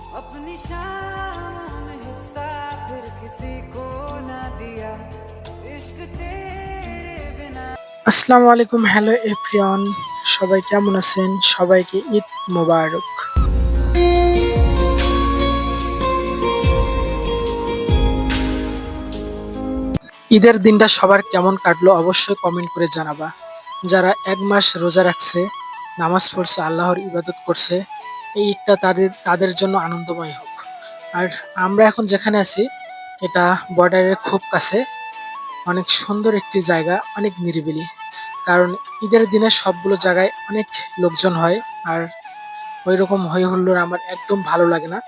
अपनी शामों में हिस्सा फिर किसी को ना दिया इश्क तेरे बिना। আসসালামু আলাইকুম, হ্যালো এভরিওয়ান, সবাই কেমন আছেন? সবাইকে ঈদ মোবারক। ঈদের দিনটা সবার কেমন কাটলো অবশ্যই কমেন্ট করে জানাবা। যারা ১ মাস রোজা রাখছে, নামাজ পড়ছে, আল্লাহর ইবাদত করছে, এই ঈদটা তাদের জন্য আনন্দময় হোক। আর আমরা এখন যেখানে আছি এটা বর্ডারের খুব কাছে, অনেক সুন্দর একটি জায়গা, অনেক নিরিবিলি। কারণ ঈদের দিনে সবগুলো জায়গায় অনেক লোকজন হয়, আর ঐরকম হই হুল্লোড় আমার একদম ভালো লাগে না।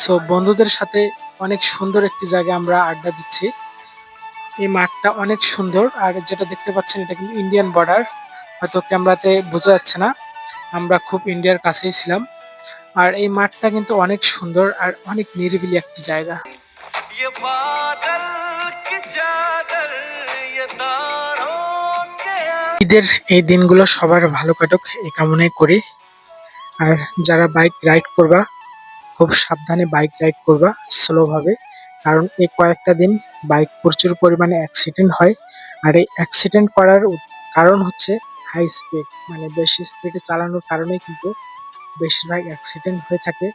সো বন্ধুদের সাথে অনেক সুন্দর একটি জায়গায় আমরা আড্ডা দিচ্ছি। এই মাঠটা অনেক সুন্দর, আর যেটা দেখতে পাচ্ছেন এটা কিন্তু ইন্ডিয়ান বর্ডার। হয়তো ক্যামেরাতে বোঝা যাচ্ছে না, আমরা খুব ইন্ডিয়ার কাছেই ছিলাম। আর এই মাঠটা কিন্তু অনেক সুন্দর আর অনেক নিরিবিলি একটি জায়গা। ये बादल की चादर ये तारों के ঈদের এই দিনগুলো সবার ভালো কাটুক এই কামনাই করি। আর যারা বাইক রাইড করবা, খুব সাবধানে বাইক রাইড করবা, স্লো ভাবে। কারণ এই কয়েকটা দিন বাইক প্রচুর পরিমাণে অ্যাক্সিডেন্ট হয়। আর এই অ্যাক্সিডেন্ট করার কারণ হচ্ছে হাই স্পিড, মানে বেশি স্পিডে চালানোর কারণেই কিন্তু বেশিরভাগ অ্যাক্সিডেন্ট হয়ে থাকে।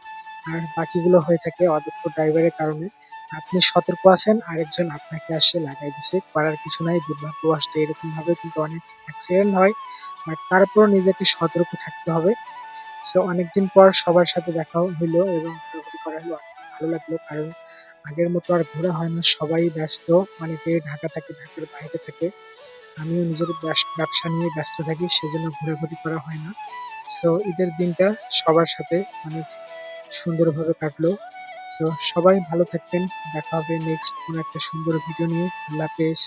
আর বাকিগুলো হয়ে থাকে অদক্ষ ড্রাইভারের কারণে। আপনি সতর্ক আছেন, আরেকজন আপনাকে আসে লাগাই দিছে, করার কিছু নাই, দুর্ভাগ্যবশত এরকম ভাবে কিন্তু অনেক অ্যাক্সিডেন্ট হয়। বাট তারপরও নিজেকে সতর্ক থাকতে হবে। সো অনেকদিন পর সবার সাথে দেখা হইলো এবং ঘোরাঘুরি করা হলো, অনেক ভালো লাগলো। কারণ আগের মতো আর ঘোরা হয় না, সবাই ব্যস্ত, অনেকে ঢাকা থাকে, ঢাকার বাইরে থাকে। আমিও নিজের ব্যবসা নিয়ে ব্যস্ত থাকি, সেজন্য ঘোরাঘুরি করা হয় না। সো ঈদের দিনটা সবার সাথে অনেক সুন্দরভাবে কাটলো। সো সবাই ভালো থাকবেন, দেখা হবে নেক্সট কোনো একটা সুন্দর ভিডিও নিয়ে। আল্লাহ হাফেজ।